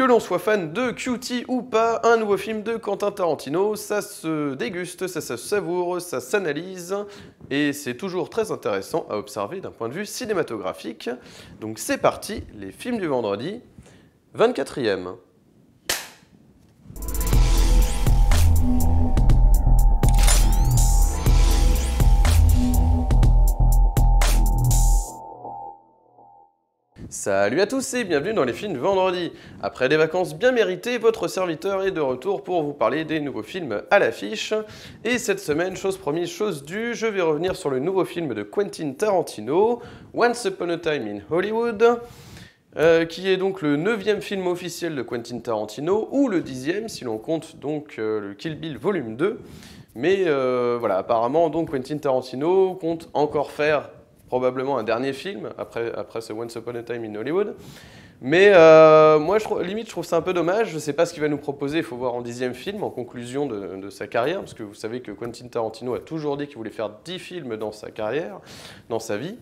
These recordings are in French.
Que l'on soit fan de Cutie ou pas, un nouveau film de Quentin Tarantino, ça se déguste, ça se savoure, ça s'analyse, et c'est toujours très intéressant à observer d'un point de vue cinématographique. Donc c'est parti, les films du vendredi, 24e. Salut à tous et bienvenue dans les films du vendredi. Après des vacances bien méritées, votre serviteur est de retour pour vous parler des nouveaux films à l'affiche. Et cette semaine, chose promise, chose due, je vais revenir sur le nouveau film de Quentin Tarantino, Once Upon a Time in Hollywood, qui est donc le 9e film officiel de Quentin Tarantino, ou le 10e si l'on compte donc le Kill Bill volume 2. Mais voilà, apparemment donc Quentin Tarantino compte encore faire probablement un dernier film, après ce Once Upon a Time in Hollywood. Mais moi, limite, je trouve ça un peu dommage. Je ne sais pas ce qu'il va nous proposer, il faut voir en 10e film, en conclusion de sa carrière, parce que vous savez que Quentin Tarantino a toujours dit qu'il voulait faire 10 films dans sa carrière, dans sa vie.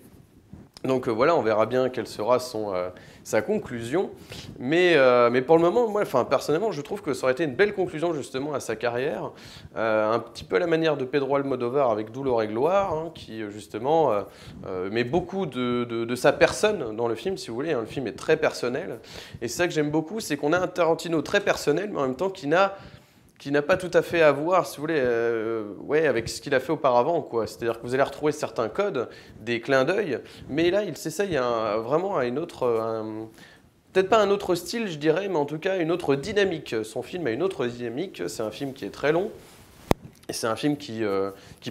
Donc voilà, on verra bien quelle sera sa conclusion. Mais pour le moment, moi, personnellement, je trouve que ça aurait été une belle conclusion justement à sa carrière. Un petit peu à la manière de Pedro Almodovar avec Douleur et Gloire, hein, qui justement met beaucoup de sa personne dans le film, si vous voulez. Hein. Le film est très personnel. Et c'est ça que j'aime beaucoup, c'est qu'on a un Tarantino très personnel, mais en même temps qui n'a pas tout à fait à voir, si vous voulez, avec ce qu'il a fait auparavant, quoi. C'est-à-dire que vous allez retrouver certains codes, des clins d'œil, mais là, il s'essaye vraiment à une autre... peut-être pas un autre style, je dirais, mais en tout cas une autre dynamique. Son film a une autre dynamique, c'est un film qui est très long, et c'est un film qui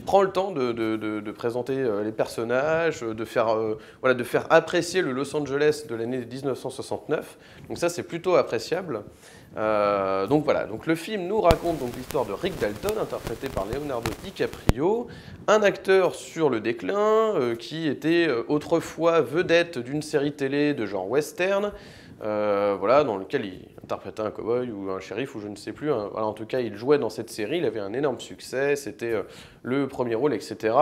prend le temps de présenter les personnages, de faire apprécier le Los Angeles de l'année 1969. Donc ça, c'est plutôt appréciable. Donc voilà, donc le film nous raconte donc l'histoire de Rick Dalton, interprété par Leonardo DiCaprio, un acteur sur le déclin qui était autrefois vedette d'une série télé de genre western, dans lequel il interprétait un cow-boy ou un shérif ou je ne sais plus. Hein. Voilà, en tout cas, il jouait dans cette série, il avait un énorme succès, c'était le premier rôle, etc.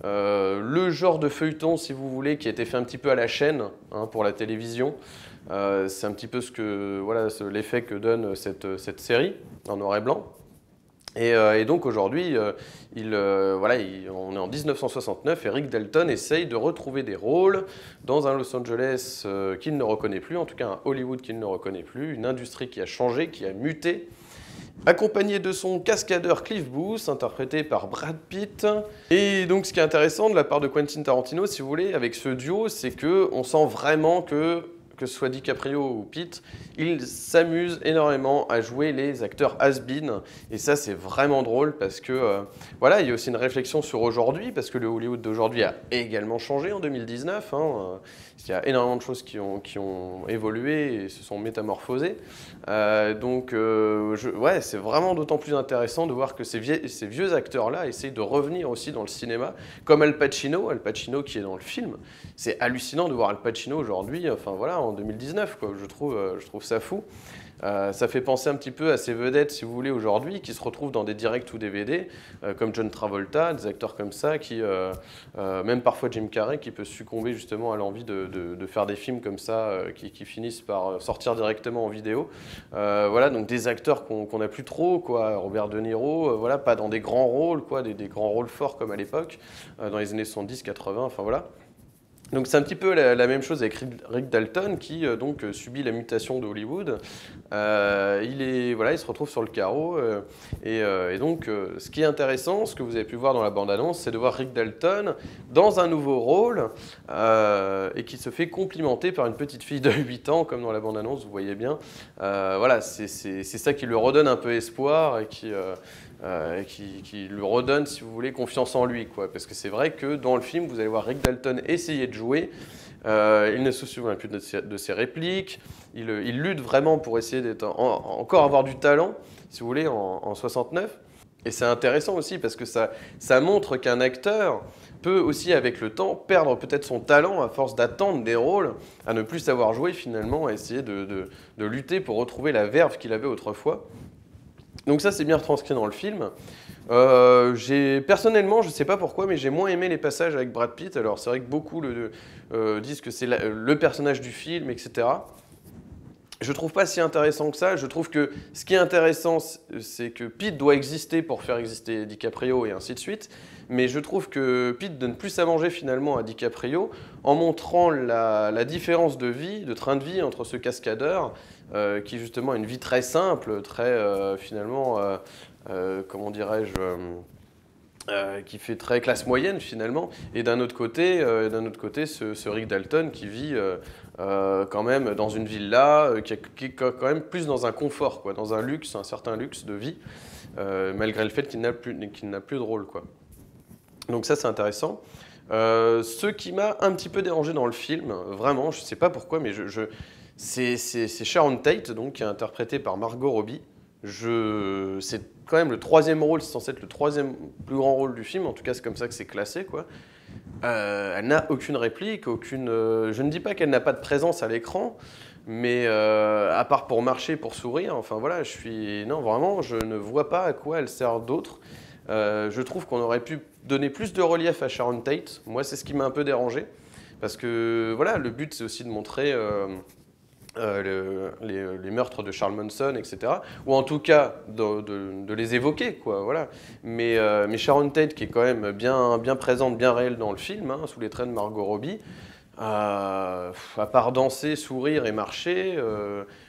Le genre de feuilleton, si vous voulez, qui a été fait un petit peu à la chaîne hein, pour la télévision. C'est un petit peu l'effet que donne cette série en noir et blanc. Et donc aujourd'hui, on est en 1969 et Rick Dalton essaye de retrouver des rôles dans un Los Angeles qu'il ne reconnaît plus, en tout cas un Hollywood qu'il ne reconnaît plus, une industrie qui a changé, qui a muté, accompagné de son cascadeur Cliff Booth, interprété par Brad Pitt. Et donc ce qui est intéressant de la part de Quentin Tarantino, si vous voulez, avec ce duo, c'est qu'on sent vraiment que ce soit DiCaprio ou Pitt, ils s'amusent énormément à jouer les acteurs has-been. Et ça, c'est vraiment drôle parce que, il y a aussi une réflexion sur aujourd'hui, parce que le Hollywood d'aujourd'hui a également changé en 2019. Hein. Il y a énormément de choses qui ont évolué et se sont métamorphosées. C'est vraiment d'autant plus intéressant de voir que ces vieux acteurs-là essayent de revenir aussi dans le cinéma, comme Al Pacino qui est dans le film. C'est hallucinant de voir Al Pacino aujourd'hui, en 2019, quoi. Je trouve ça fou. Ça fait penser un petit peu à ces vedettes, si vous voulez, aujourd'hui, qui se retrouvent dans des directs ou DVD, comme John Travolta, des acteurs comme ça, même parfois Jim Carrey, qui peut succomber justement à l'envie de faire des films comme ça, qui finissent par sortir directement en vidéo. Donc des acteurs qu'on n'a plus trop, quoi. Robert De Niro, pas dans des grands rôles, quoi, des grands rôles forts comme à l'époque, dans les années 70, 80, Donc c'est un petit peu la même chose avec Rick Dalton qui subit la mutation de Hollywood. Il se retrouve sur le carreau ce qui est intéressant, ce que vous avez pu voir dans la bande-annonce, c'est de voir Rick Dalton dans un nouveau rôle et qui se fait complimenter par une petite fille de 8 ans comme dans la bande-annonce, vous voyez bien. C'est ça qui lui redonne un peu espoir et qui lui redonne, si vous voulez, confiance en lui, quoi. Parce que c'est vrai que dans le film, vous allez voir Rick Dalton essayer de jouer. Il ne se souvient plus de ses répliques. Il lutte vraiment pour essayer encore avoir du talent, si vous voulez, en 69. Et c'est intéressant aussi parce que ça montre qu'un acteur peut aussi, avec le temps, perdre peut-être son talent à force d'attendre des rôles, à ne plus savoir jouer finalement, à essayer de lutter pour retrouver la verve qu'il avait autrefois. Donc ça, c'est bien retranscrit dans le film. Personnellement, je ne sais pas pourquoi, mais j'ai moins aimé les passages avec Brad Pitt. Alors c'est vrai que beaucoup disent que c'est le personnage du film, etc. je trouve pas si intéressant que ça. Je trouve que ce qui est intéressant, c'est que Pitt doit exister pour faire exister DiCaprio et ainsi de suite. Mais je trouve que Pitt donne plus à manger finalement à DiCaprio en montrant la différence de vie, de train de vie entre ce cascadeur qui justement a une vie très simple, très finalement, comment dirais-je, qui fait très classe moyenne finalement, et d'un autre côté, ce Rick Dalton qui vit quand même dans une villa, qui est quand même plus dans un confort, quoi, dans un luxe, un certain luxe de vie, malgré le fait qu'il n'a plus de rôle, quoi. Donc ça c'est intéressant. Ce qui m'a un petit peu dérangé dans le film, vraiment, je ne sais pas pourquoi, mais c'est Sharon Tate, donc, qui est interprétée par Margot Robbie. C'est quand même le troisième rôle, c'est censé être le troisième plus grand rôle du film, en tout cas c'est comme ça que c'est classé, quoi. Elle n'a aucune réplique, je ne dis pas qu'elle n'a pas de présence à l'écran, mais à part pour marcher, pour sourire, enfin voilà, non vraiment, je ne vois pas à quoi elle sert d'autre. Je trouve qu'on aurait pu donner plus de relief à Sharon Tate. Moi, c'est ce qui m'a un peu dérangé, parce que voilà, le but c'est aussi de montrer les meurtres de Charles Manson, etc. Ou en tout cas de les évoquer, quoi. Voilà. Mais Sharon Tate, qui est quand même bien présente, bien réelle dans le film, hein, sous les traits de Margot Robbie, à part danser, sourire et marcher,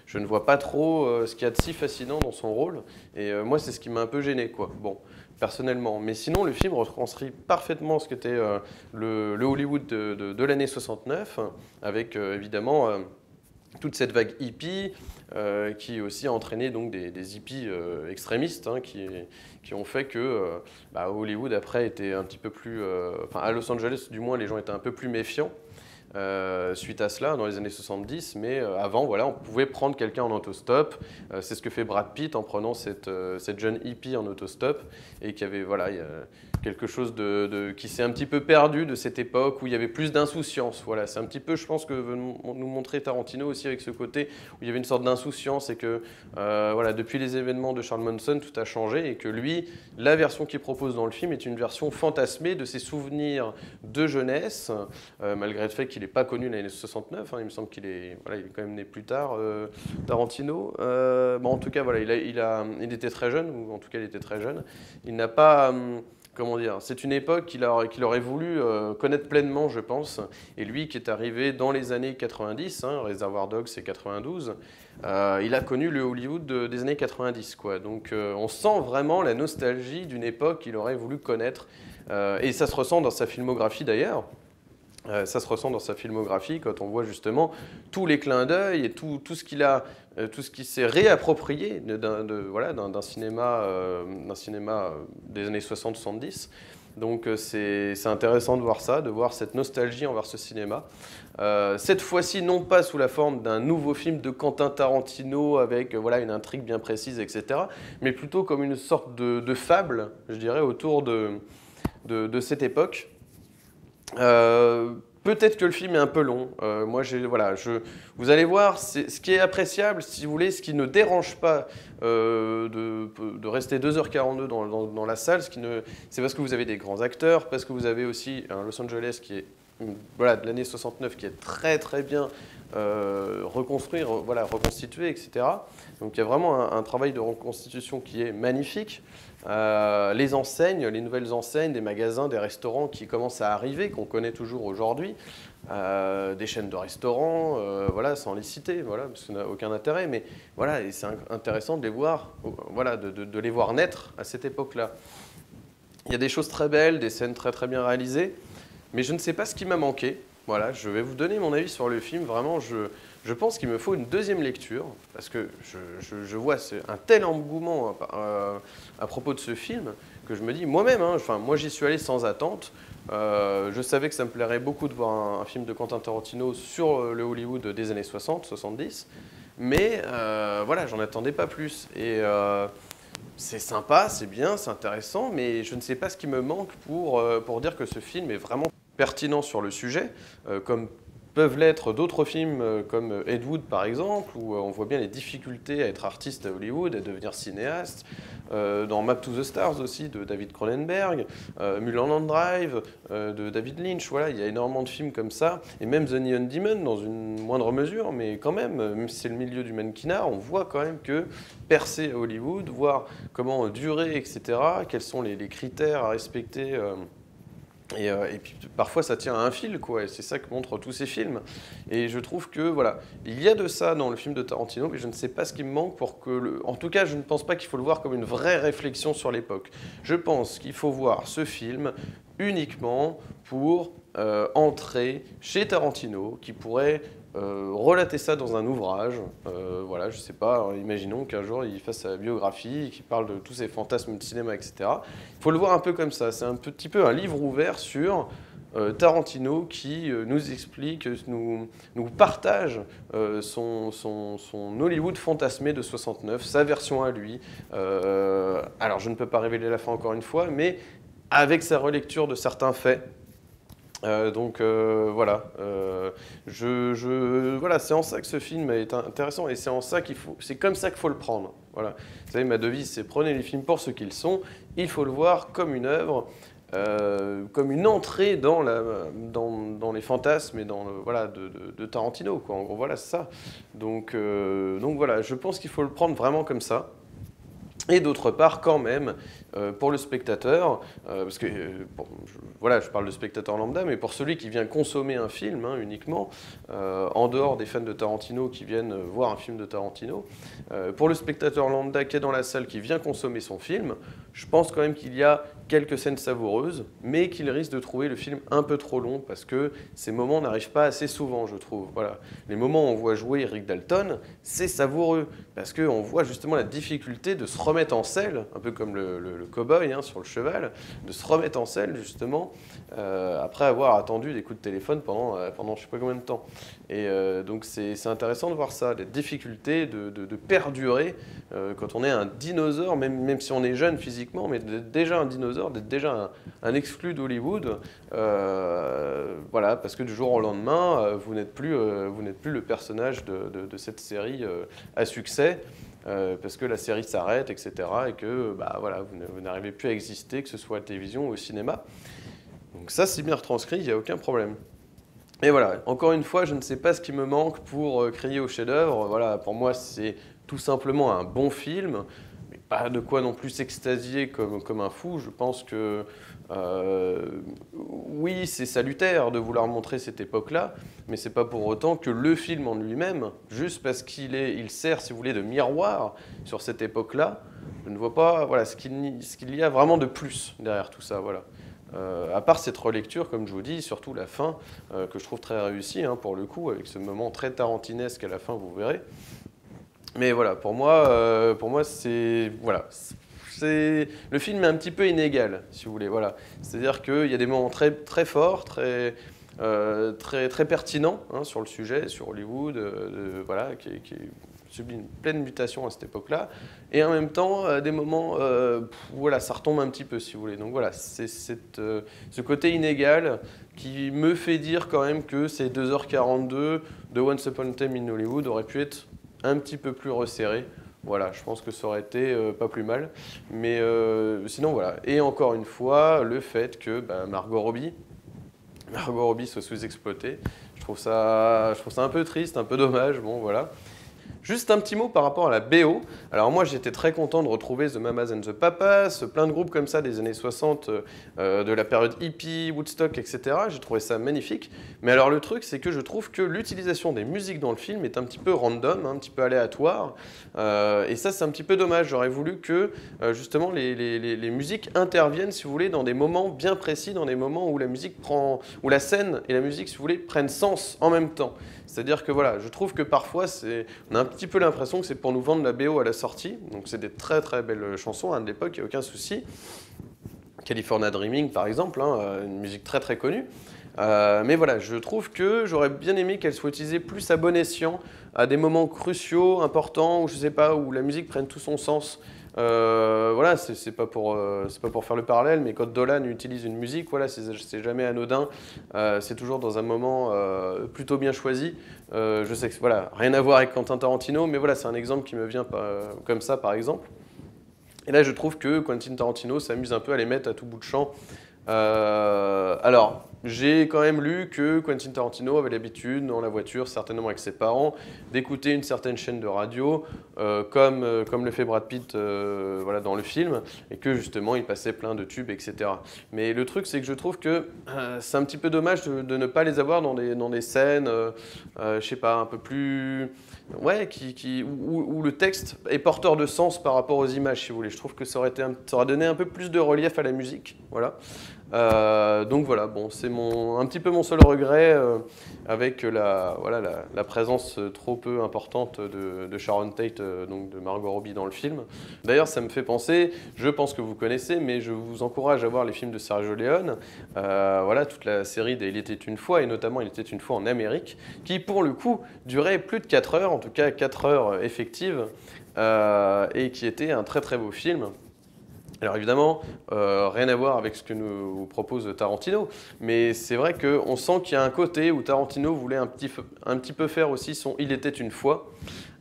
je ne vois pas trop ce qu'il y a de si fascinant dans son rôle. Et moi, c'est ce qui m'a un peu gêné, quoi. Bon, personnellement. Mais sinon, le film retranscrit parfaitement ce qu'était le Hollywood de l'année 69, avec évidemment toute cette vague hippie qui aussi a entraîné donc des hippies extrémistes, hein, qui ont fait que Hollywood après était un petit peu plus... Enfin, à Los Angeles, du moins, les gens étaient un peu plus méfiants. Suite à cela dans les années 70, mais avant, voilà, on pouvait prendre quelqu'un en autostop. C'est ce que fait Brad Pitt en prenant cette jeune hippie en autostop, et qui avait, voilà, quelque chose qui s'est un petit peu perdu de cette époque où il y avait plus d'insouciance. Voilà, c'est un petit peu, je pense, que veut nous montrer Tarantino aussi, avec ce côté où il y avait une sorte d'insouciance, et que voilà, depuis les événements de Charles Manson, tout a changé, et que lui, la version qu'il propose dans le film est une version fantasmée de ses souvenirs de jeunesse, malgré le fait qu'il n'est pas connu l'année 69, hein, il me semble qu'il est quand même né plus tard, Tarantino. Bon, en tout cas, voilà, il était très jeune, ou en tout cas il était très jeune. Il n'a pas... comment dire, c'est une époque qu'il aurait voulu connaître pleinement, je pense. Et lui, qui est arrivé dans les années 90, hein, Reservoir Dogs c'est 92, il a connu le Hollywood des années 90, quoi. Donc on sent vraiment la nostalgie d'une époque qu'il aurait voulu connaître. Et ça se ressent dans sa filmographie d'ailleurs. Ça se ressent dans sa filmographie quand on voit justement tous les clins d'œil et tout ce qu'il a, tout ce qui s'est réapproprié d'un cinéma, des années 60-70. Donc c'est intéressant de voir ça, de voir cette nostalgie envers ce cinéma. Cette fois-ci, non pas sous la forme d'un nouveau film de Quentin Tarantino avec voilà, une intrigue bien précise, etc., mais plutôt comme une sorte de fable, je dirais, autour de cette époque. Peut-être que le film est un peu long. Vous allez voir, ce qui est appréciable, si vous voulez, ce qui ne dérange pas de rester 2h42 dans la salle, c'est parce que vous avez des grands acteurs, parce que vous avez aussi un Los Angeles qui est de l'année 69, qui est très très bien reconstitué, etc. Donc il y a vraiment un travail de reconstitution qui est magnifique. Les enseignes, les nouvelles enseignes, des magasins, des restaurants qui commencent à arriver, qu'on connaît toujours aujourd'hui, des chaînes de restaurants, voilà, sans les citer, voilà, parce que ça n'a aucun intérêt, mais voilà, et c'est intéressant de les voir, voilà, de les voir naître à cette époque-là. Il y a des choses très belles, des scènes très très bien réalisées, mais je ne sais pas ce qui m'a manqué. Voilà, je vais vous donner mon avis sur le film. Vraiment, je pense qu'il me faut une deuxième lecture, parce que je vois un tel engouement à propos de ce film que je me dis moi-même, hein, moi j'y suis allé sans attente. Je savais que ça me plairait beaucoup de voir un film de Quentin Tarantino sur le Hollywood des années 60, 70, mais voilà, j'en attendais pas plus. Et c'est sympa, c'est bien, c'est intéressant, mais je ne sais pas ce qui me manque pour dire que ce film est vraiment pertinent sur le sujet, comme peuvent l'être d'autres films comme Ed Wood par exemple, où on voit bien les difficultés à être artiste à Hollywood, à devenir cinéaste. Dans Map to the Stars aussi de David Cronenberg, Mulholland Drive de David Lynch, voilà, il y a énormément de films comme ça, et même The Neon Demon dans une moindre mesure, mais quand même si c'est le milieu du mannequinat, on voit quand même que percer à Hollywood, voir comment durer, etc., quels sont les critères à respecter. Et puis parfois ça tient à un fil, quoi, et c'est ça que montrent tous ces films. Et je trouve que voilà, il y a de ça dans le film de Tarantino, mais je ne sais pas ce qui me manque pour que En tout cas, je ne pense pas qu'il faut le voir comme une vraie réflexion sur l'époque. Je pense qu'il faut voir ce film uniquement pour entrer chez Tarantino, qui pourrait relater ça dans un ouvrage. Voilà, je sais pas, imaginons qu'un jour il fasse sa biographie, qu'il parle de tous ses fantasmes de cinéma, etc. Il faut le voir un peu comme ça. C'est un petit peu un livre ouvert sur Tarantino qui nous explique, nous partage son Hollywood fantasmé de 69, sa version à lui. Alors je ne peux pas révéler la fin encore une fois, mais avec sa relecture de certains faits. Voilà, voilà, c'est en ça que ce film est intéressant et c'est en ça c'est comme ça qu'il faut le prendre. Voilà. Vous savez, ma devise, c'est prenez les films pour ce qu'ils sont. Il faut le voir comme une œuvre, comme une entrée dans les fantasmes et voilà, de Tarantino, quoi. En gros, voilà, c'est ça. Donc voilà, je pense qu'il faut le prendre vraiment comme ça. Et d'autre part, quand même, pour le spectateur, parce que voilà, je parle de spectateur lambda, mais pour celui qui vient consommer un film uniquement, en dehors des fans de Tarantino qui viennent voir un film de Tarantino, pour le spectateur lambda qui est dans la salle, qui vient consommer son film, je pense quand même qu'il y a quelques scènes savoureuses, mais qu'il risque de trouver le film un peu trop long, parce que ces moments n'arrivent pas assez souvent, je trouve. Voilà. Les moments où on voit jouer Rick Dalton, c'est savoureux, parce qu'on voit justement la difficulté de se remettre en selle, un peu comme le cow-boy sur le cheval, de se remettre en selle justement, après avoir attendu des coups de téléphone pendant je ne sais pas combien de temps. Et donc c'est intéressant de voir ça, les difficultés de perdurer quand on est un dinosaure, même si on est jeune physiquement, mais d'être déjà un dinosaure, d'être déjà un exclu d'Hollywood, voilà, parce que du jour au lendemain, vous n'êtes plus le personnage de cette série à succès. Parce que la série s'arrête, etc. Et que voilà, vous n'arrivez plus à exister, que ce soit à la télévision ou au cinéma. Donc ça, c'est bien retranscrit, il n'y a aucun problème. Et voilà, encore une fois, je ne sais pas ce qui me manque pour crier au chef-d'œuvre. Voilà, pour moi, c'est tout simplement un bon film, mais pas de quoi non plus s'extasier comme un fou. Je pense que oui, c'est salutaire de vouloir montrer cette époque-là, mais c'est pas pour autant que le film en lui-même, juste parce il sert, si vous voulez, de miroir sur cette époque-là, je ne vois pas voilà, ce qu'il y a vraiment de plus derrière tout ça. Voilà. À part cette relecture, comme je vous dis, surtout la fin, que je trouve très réussie, pour le coup, avec ce moment très tarantinesque à la fin, vous verrez. Mais voilà, pour moi c'est... Voilà. Le film est un petit peu inégal, si vous voulez. Voilà. C'est-à-dire qu'il y a des moments très, très forts, très pertinents sur le sujet, sur Hollywood, voilà, qui subit une pleine mutation à cette époque-là. Et en même temps, des moments voilà, ça retombe un petit peu, si vous voulez. Donc voilà, c'est ce côté inégal qui me fait dire quand même que ces 2h42 de Once Upon a Time in Hollywood auraient pu être un petit peu plus resserrés. Voilà, je pense que ça aurait été pas plus mal. Mais sinon, voilà. Et encore une fois, le fait que Margot Robbie soit sous-exploitée, je trouve ça un peu triste, un peu dommage. Bon, voilà. Juste un petit mot par rapport à la BO. Alors moi, j'étais très content de retrouver The Mamas and the Papas, plein de groupes comme ça des années 60, de la période hippie, Woodstock, etc. J'ai trouvé ça magnifique. Mais alors le truc, c'est que je trouve que l'utilisation des musiques dans le film est un petit peu random, un petit peu aléatoire. Et ça, c'est un petit peu dommage. J'aurais voulu que justement les musiques interviennent, si vous voulez, dans des moments bien précis, dans des moments où où la scène et la musique, si vous voulez, prennent sens en même temps. C'est-à-dire que voilà, je trouve que parfois, on a un petit peu l'impression que c'est pour nous vendre la BO à la sortie. Donc c'est des très très belles chansons de l'époque, il n'y a aucun souci. California Dreaming par exemple, une musique très très connue. Mais voilà, je trouve que j'aurais bien aimé qu'elle soit utilisée plus à bon escient, à des moments cruciaux, importants, où je sais pas, où la musique prenne tout son sens. Voilà, c'est pas pour faire le parallèle, mais quand Dolan utilise une musique, voilà, c'est jamais anodin, c'est toujours dans un moment plutôt bien choisi. Je sais que voilà, rien à voir avec Quentin Tarantino, mais voilà, c'est un exemple qui me vient comme ça, par exemple. Et là, je trouve que Quentin Tarantino s'amuse un peu à les mettre à tout bout de champ. Alors, j'ai quand même lu que Quentin Tarantino avait l'habitude, dans la voiture, certainement avec ses parents, d'écouter une certaine chaîne de radio, comme le fait Brad Pitt voilà, dans le film, et que justement, il passait plein de tubes, etc. Mais le truc, c'est que je trouve que c'est un petit peu dommage de ne pas les avoir dans des scènes, je sais pas, un peu plus... Ouais, où le texte est porteur de sens par rapport aux images, si vous voulez. Je trouve que ça aurait donné un peu plus de relief à la musique, voilà. Donc voilà, bon, c'est un petit peu mon seul regret avec la présence trop peu importante de Sharon Tate, donc de Margot Robbie dans le film. D'ailleurs, ça me fait penser, je pense que vous connaissez, mais je vous encourage à voir les films de Sergio Leone, voilà, toute la série des Il était une fois, et notamment Il était une fois en Amérique, qui pour le coup durait plus de 4 heures, en tout cas 4 heures effectives, et qui était un très très beau film. Alors évidemment, rien à voir avec ce que nous propose Tarantino, mais c'est vrai qu'on sent qu'il y a un côté où Tarantino voulait un petit peu faire aussi son « Il était une fois ».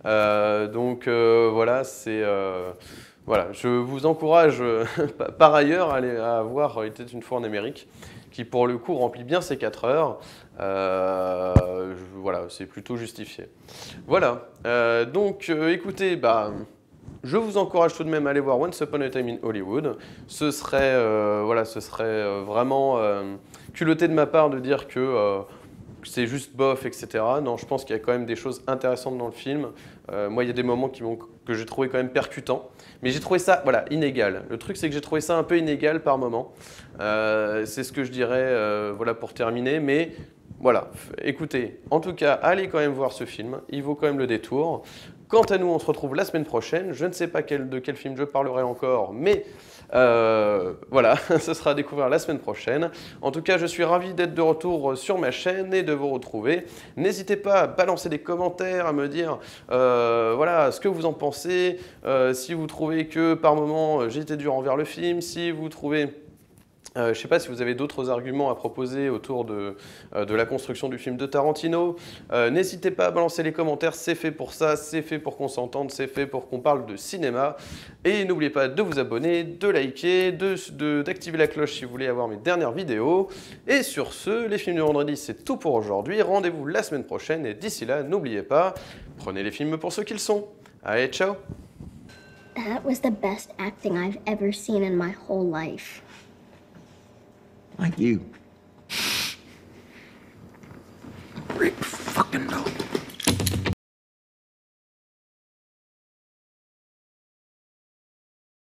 Donc voilà, voilà, je vous encourage par ailleurs à voir « Il était une fois en Amérique », qui pour le coup remplit bien ses 4 heures. Voilà, c'est plutôt justifié. Voilà, donc écoutez, je vous encourage tout de même à aller voir Once Upon a Time in Hollywood. Ce serait, vraiment culotté de ma part de dire que c'est juste bof, etc. Non, je pense qu'il y a quand même des choses intéressantes dans le film. Moi, il y a des moments que j'ai trouvé quand même percutants. Mais j'ai trouvé ça, voilà, inégal. Le truc, c'est que j'ai trouvé ça un peu inégal par moment. C'est ce que je dirais, voilà, pour terminer. Mais voilà, écoutez, en tout cas, allez quand même voir ce film. Il vaut quand même le détour. Quant à nous, on se retrouve la semaine prochaine. Je ne sais pas de quel film je parlerai encore, mais voilà, ce sera à découvrir la semaine prochaine. En tout cas, je suis ravi d'être de retour sur ma chaîne et de vous retrouver. N'hésitez pas à balancer des commentaires, à me dire voilà, ce que vous en pensez, si vous trouvez que par moment j'ai été dur envers le film, si vous trouvez... je ne sais pas si vous avez d'autres arguments à proposer autour de la construction du film de Tarantino. N'hésitez pas à balancer les commentaires, c'est fait pour ça, c'est fait pour qu'on s'entende, c'est fait pour qu'on parle de cinéma. Et n'oubliez pas de vous abonner, de liker, d'activer la cloche si vous voulez avoir mes dernières vidéos. Et sur ce, les films de vendredi, c'est tout pour aujourd'hui. Rendez-vous la semaine prochaine et d'ici là, n'oubliez pas, prenez les films pour ce qu'ils sont. Allez, ciao! That was the best acting I've ever seen in my whole life. Like you.